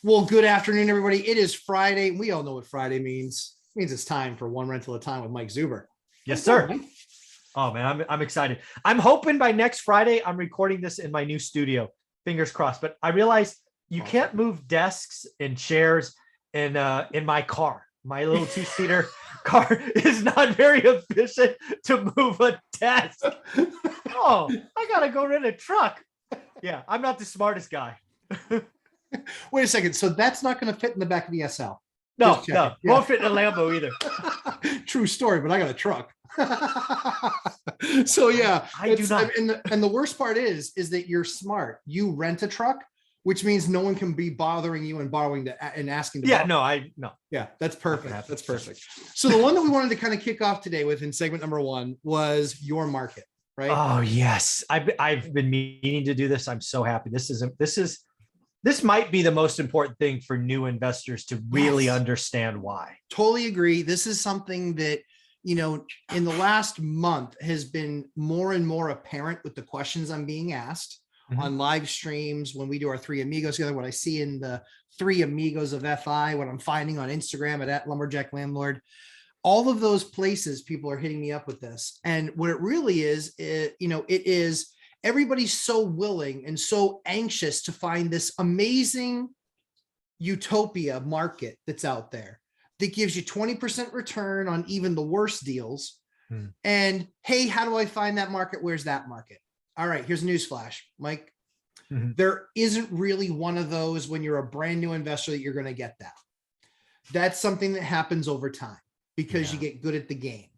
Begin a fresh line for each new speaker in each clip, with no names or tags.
Well, good afternoon, everybody. It is Friday. We all know what Friday means. It means it's time for One Rental at a Time with Mike Zuber.
Yes, sir. Oh man, I'm excited. I'm hoping by next Friday I'm recording this in my new studio. Fingers crossed. But I realize you can't move desks and chairs in my car. My little two-seater car is not very efficient to move a desk. Oh, I gotta go rent a truck. Yeah, I'm not the smartest guy.
Wait a second. So that's not going to fit in the back of the SL.
No, won't fit in a Lambo either.
True story, but I got a truck. So yeah,
I do not.
And the worst part is that you're smart. You rent a truck, which means no one can be bothering you and borrowing and asking.
Yeah, no.
Yeah, that's perfect. That's perfect. So the one that we wanted to kind of kick off today with in segment number 1 was your market, right?
Oh yes, I've been meaning to do this. I'm so happy. This might be the most important thing for new investors to really understand why.
Totally agree. This is something that, in the last month has been more and more apparent with the questions I'm being asked on live streams, when we do our Three Amigos together, what I see in the Three Amigos of FI, what I'm finding on Instagram at Lumberjack Landlord, all of those places, people are hitting me up with this. And what it really is, it is everybody's so willing and so anxious to find this amazing utopia market that's out there that gives you 20% return on even the worst deals. And hey, how do I find that market? Where's that market? All right, here's a newsflash, Mike. There isn't really one of those when you're a brand new investor that you're going to get that. That's something that happens over time because you get good at the game.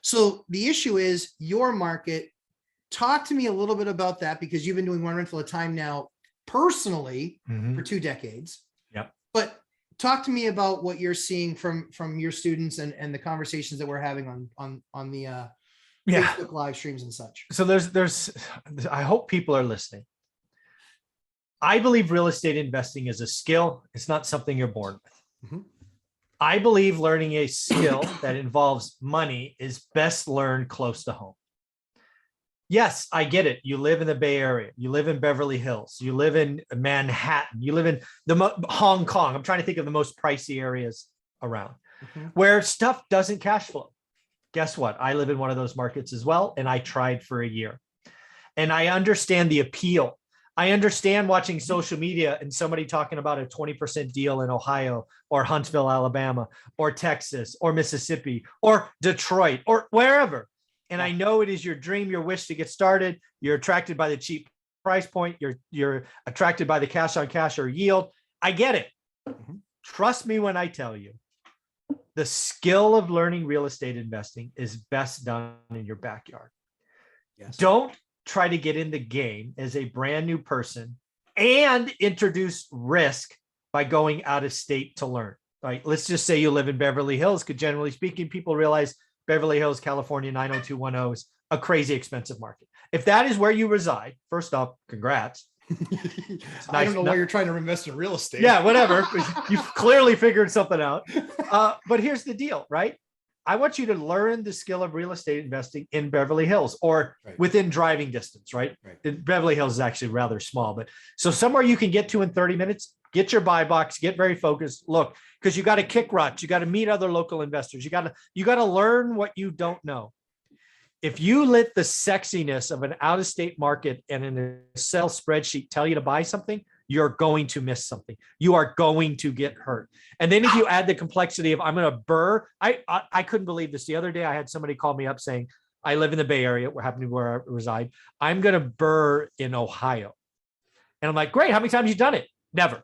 So the issue is your market. Talk to me a little bit about that, because you've been doing One Rental at a Time now personally for 2 decades.
Yep.
But talk to me about what you're seeing from your students and the conversations that we're having on the Facebook live streams and such.
So there's I hope people are listening. I believe real estate investing is a skill. It's not something you're born with. I believe learning a skill that involves money is best learned close to home. Yes, I get it. You live in the Bay Area. You live in Beverly Hills. You live in Manhattan. You live in Hong Kong. I'm trying to think of the most pricey areas around where stuff doesn't cash flow. Guess what? I live in one of those markets as well, and I tried for a year. And I understand the appeal. I understand watching social media and somebody talking about a 20% deal in Ohio or Huntsville, Alabama, or Texas, or Mississippi, or Detroit, or wherever. And I know it is your dream, your wish to get started. You're attracted by the cheap price point. You're attracted by the cash on cash or yield. I get it. Trust me when I tell you, the skill of learning real estate investing is best done in your backyard. Don't try to get in the game as a brand new person and introduce risk by going out of state to learn. Right? Let's just say you live in Beverly Hills, because generally speaking, people realize Beverly Hills, California, 90210 is a crazy expensive market. If that is where you reside, first off, congrats.
I don't know why you're trying to invest in real estate.
Yeah, whatever. You've clearly figured something out. But here's the deal, right? I want you to learn the skill of real estate investing in Beverly Hills or within driving distance, right? Beverly Hills is actually rather small, but so somewhere you can get to in 30 minutes, get your buy box, get very focused. Look, because you got to kick rocks. You got to meet other local investors. You got to learn what you don't know. If you let the sexiness of an out-of-state market and an Excel spreadsheet tell you to buy something, you're going to miss something. You are going to get hurt. And then if you add the complexity of, I'm going to burr, I couldn't believe this. The other day, I had somebody call me up saying, I live in the Bay Area, where I reside. I'm going to burr in Ohio. And I'm like, great. How many times have you done it? Never.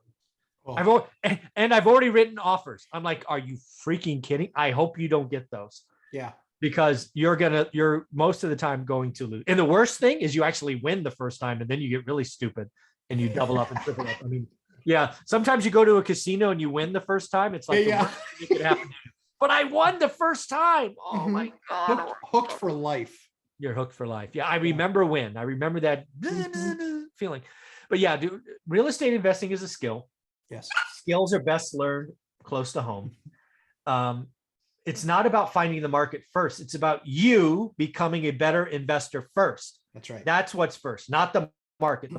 Oh. I've already written offers. I'm like, are you freaking kidding? I hope you don't get those.
Yeah.
Because you're most of the time going to lose. And the worst thing is you actually win the first time and then you get really stupid and you double up and triple up. I mean, yeah, sometimes you go to a casino and you win the first time. It's like, the worst thing that could happen to you. But I won the first time. Oh my God.
Hooked for life.
You're hooked for life. Yeah. I remember when. I remember that feeling. But yeah, dude, real estate investing is a skill.
Yes.
Skills are best learned close to home. It's not about finding the market first. It's about you becoming a better investor first.
That's right.
That's what's first, not the market.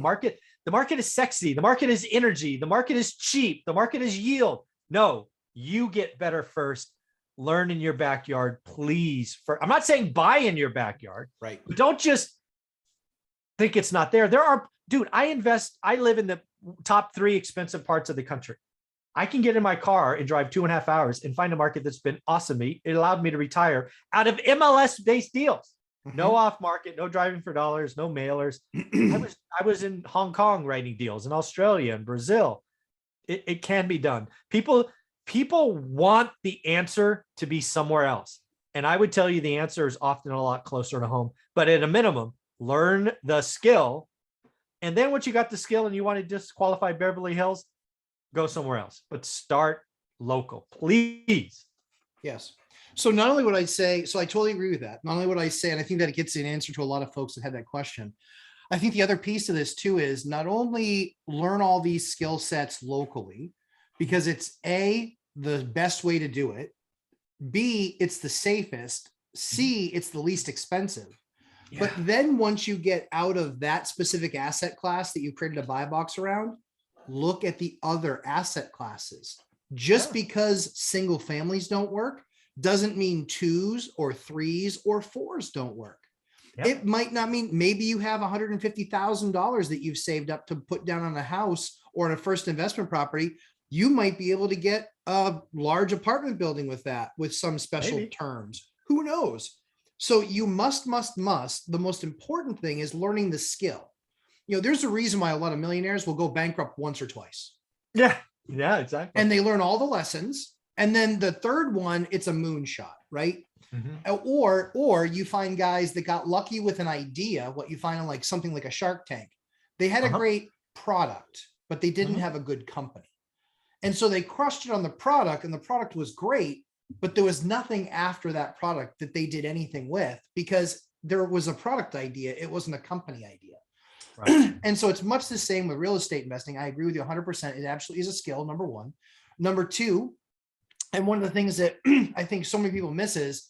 The market is sexy. The market is energy. The market is cheap. The market is yield. No, you get better first. Learn in your backyard, please. I'm not saying buy in your backyard,
right?
But don't just think it's not there. Dude, I live in the top 3 expensive parts of the country. I can get in my car and drive 2.5 hours and find a market that's been awesome to me. It allowed me to retire out of MLS-based deals. No off market, no driving for dollars, no mailers. I was in Hong Kong writing deals, in Australia and Brazil. It can be done. People want the answer to be somewhere else. And I would tell you the answer is often a lot closer to home. But at a minimum, learn the skill. And then once you got the skill and you want to disqualify Beverly Hills, go somewhere else. But start local, please.
Yes. So not only would I say, so I totally agree with that. Not only would I say, and I think that it gets an answer to a lot of folks that had that question. I think the other piece of this too is not only learn all these skill sets locally, because it's A, the best way to do it. B, it's the safest. C, it's the least expensive. Yeah. But then once you get out of that specific asset class that you created a buy box around, look at the other asset classes. Just because single families don't work doesn't mean 2s or 3s or 4s don't work. Yep. It might not mean, maybe you have $150,000 that you've saved up to put down on a house or on a first investment property. You might be able to get a large apartment building with that, with some special terms. Who knows? So you must, the most important thing is learning the skill. You know, there's a reason why a lot of millionaires will go bankrupt once or twice.
Yeah, exactly.
And they learn all the lessons. And then the third one, it's a moonshot, right? Or you find guys that got lucky with an idea, what you find on like something like a Shark Tank. They had a great product, but they didn't have a good company. And so they crushed it on the product, and the product was great, but there was nothing after that product that they did anything with, because there was a product idea. It wasn't a company idea. Right. And so it's much the same with real estate investing. I agree with you 100%. It absolutely is a skill, number one. Number two, and one of the things that I think so many people miss is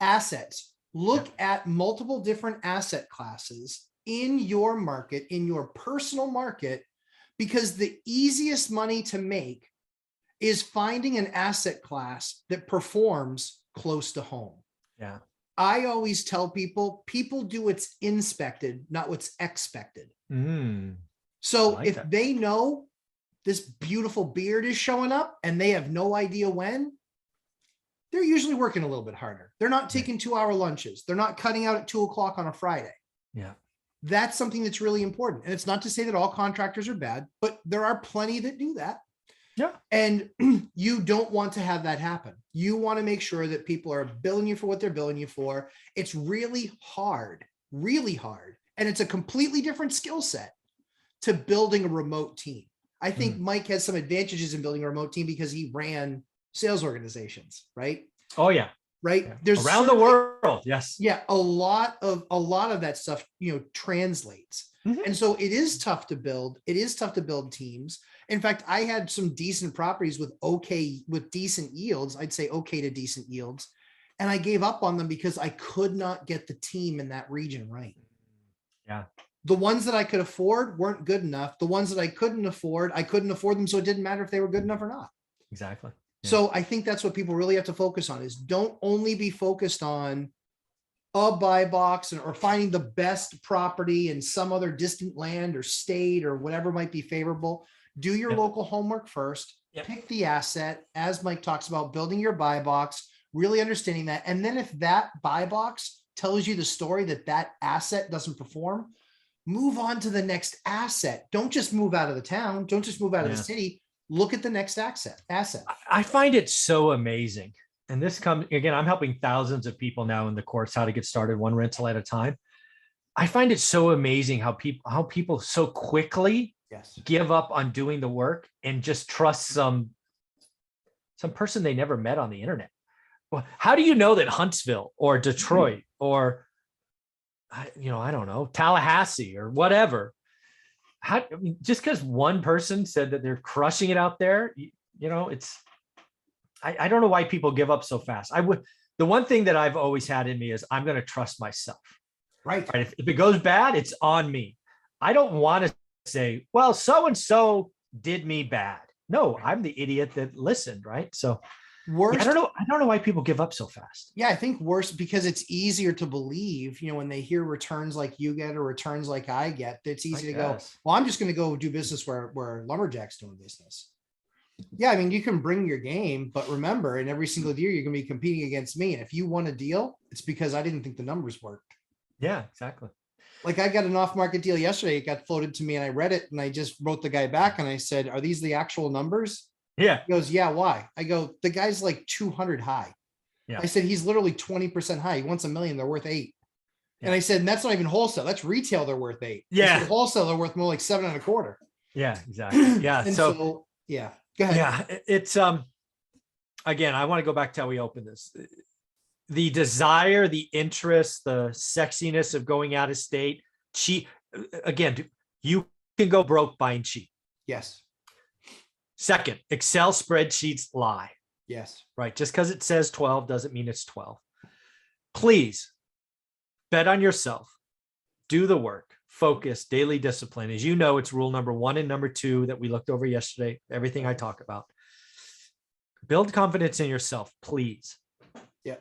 assets. Look at multiple different asset classes in your market, in your personal market, because the easiest money to make is finding an asset class that performs close to home.
Yeah.
I always tell people do what's inspected, not what's expected. So like if they know this beautiful beard is showing up and they have no idea when, they're usually working a little bit harder. They're not taking 2-hour lunches. They're not cutting out at 2 o'clock on a Friday.
Yeah.
That's something that's really important. And it's not to say that all contractors are bad, but there are plenty that do that.
Yeah.
And you don't want to have that happen. You want to make sure that people are billing you for what they're billing you for. It's really hard. And it's a completely different skill set to building a remote team. I think Mike has some advantages in building a remote team because he ran sales organizations, right?
Oh yeah.
Right.
Yeah.
There's
around the world. Yes.
Yeah. A lot of that stuff, translates. And so it is tough to build. It is tough to build teams. In fact, I had some decent properties with decent yields. I'd say okay to decent yields. And I gave up on them because I could not get the team in that region right.
Yeah.
The ones that I could afford weren't good enough. The ones that I couldn't afford them. So it didn't matter if they were good enough or not.
Exactly. Yeah.
So I think that's what people really have to focus on, is don't only be focused on a buy box or finding the best property in some other distant land or state or whatever might be favorable. Do your local homework first, pick the asset, as Mike talks about, building your buy box, really understanding that. And then if that buy box tells you the story that asset doesn't perform, move on to the next asset. Don't just move out of the town. Don't just move out of the city. Look at the next asset.
I find it so amazing. And this comes, again, I'm helping thousands of people now in the course, how to get started one rental at a time. I find it so amazing how people so quickly give up on doing the work and just trust some person they never met on the internet. Well, how do you know that Huntsville or Detroit or, I don't know, Tallahassee or whatever, just because one person said that they're crushing it out there, I don't know why people give up so fast. The one thing that I've always had in me is I'm going to trust myself. Right. If it goes bad, it's on me. I don't want to say, well, so-and-so did me bad. No, I'm the idiot that listened, right? So
Worst.
I don't know why people give up so fast.
Yeah, I think worse because it's easier to believe, when they hear returns like you get or returns like I get, it's easy to go, well, I'm just going to go do business where Lumberjack's doing business. Yeah, I mean, you can bring your game, but remember, in every single year, you're going to be competing against me. And if you won a deal, it's because I didn't think the numbers worked.
Yeah, exactly.
Like I got an off-market deal yesterday. It got floated to me and I read it and I just wrote the guy back and I said, are these the actual numbers?
Yeah.
He goes, yeah, why? I go, the guy's like 200 high. Yeah. I said, he's literally 20% high. He wants $1 million. They're worth 8. Yeah. And I said, and that's not even wholesale. That's retail. They're worth 8.
Yeah.
Said, wholesale, they're worth more like 7.25.
Yeah, exactly. Yeah.
so yeah, go ahead.
Yeah. It's, again, I want to go back to how we opened this. The desire, the interest, the sexiness of going out of state, cheap. Again, you can go broke buying cheap.
Yes.
Second, Excel spreadsheets lie.
Yes.
Right. Just because it says 12 doesn't mean it's 12. Please bet on yourself. Do the work. Focus. Daily discipline. As you know, it's rule number 1 and number 2 that we looked over yesterday. Everything I talk about. Build confidence in yourself, please.
Yeah.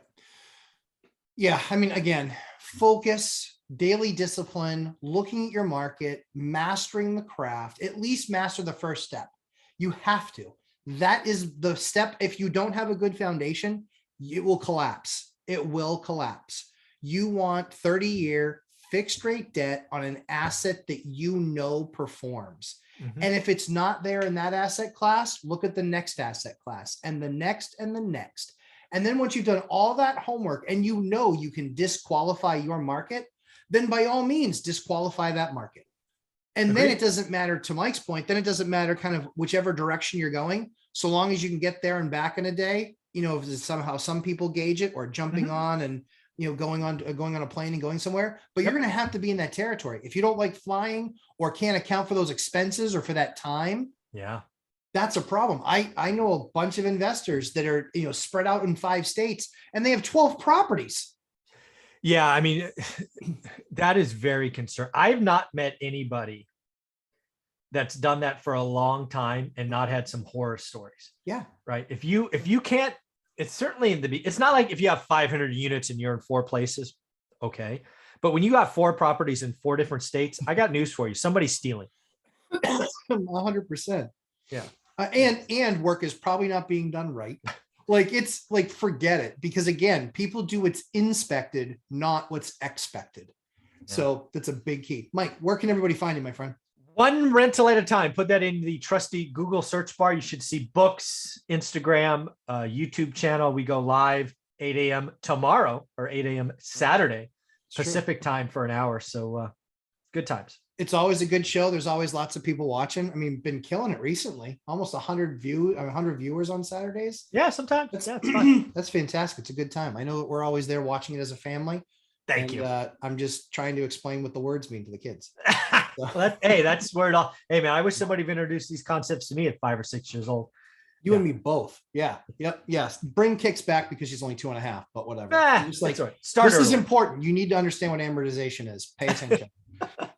Yeah. I mean, again, focus, daily discipline, looking at your market, mastering the craft, at least master the first step. You have to. That is the step. If you don't have a good foundation, it will collapse. It will collapse. You want 30-year fixed rate debt on an asset that performs. Mm-hmm. And if it's not there in that asset class, look at the next asset class and the next and the next. And then once you've done all that homework and you can disqualify your market, then by all means disqualify that market. And then it doesn't matter, to Mike's point, then it doesn't matter kind of whichever direction you're going, so long as you can get there and back in a day, if it's somehow some people gauge it or jumping on and, going on a plane and going somewhere, but you're going to have to be in that territory. If you don't like flying or can't account for those expenses or for that time, that's a problem. I know a bunch of investors that are, spread out in 5 states and they have 12 properties.
Yeah, I mean, that is very concerning. I've not met anybody that's done that for a long time and not had some horror stories.
Yeah.
Right. If you can't, it's certainly it's not like if you have 500 units and you're in 4 places. Okay. But when you got 4 properties in 4 different states, I got news for you. Somebody's stealing.
100%.
Yeah.
And work is probably not being done right. Like, it's like, forget it. Because again, people do what's inspected, not what's expected. Yeah. So that's a big key. Mike, where can everybody find you, my friend?
One rental at a time. Put that in the trusty Google search bar. You should see books, Instagram, YouTube channel. We go live 8 a.m. tomorrow or 8 a.m. Saturday, Pacific time for an hour. So good times. It's always a good show. There's always lots of people watching. I mean, been killing it recently. Almost 100 viewers on Saturdays. Yeah, sometimes. It's fun. That's fantastic. It's a good time. I know that we're always there watching it as a family. Thank you. I'm just trying to explain what the words mean to the kids. So. Well, that's where it all. Hey, man, I wish somebody would introduce these concepts to me at 5 or 6 years old. You and me both. Yeah. Yep. Yes. Bring Kicks back because she's only 2.5, but whatever. Just like, right. This is important. You need to understand what amortization is. Pay attention.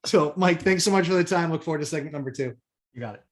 So, Mike, thanks so much for the time. Look forward to segment number 2. You got it.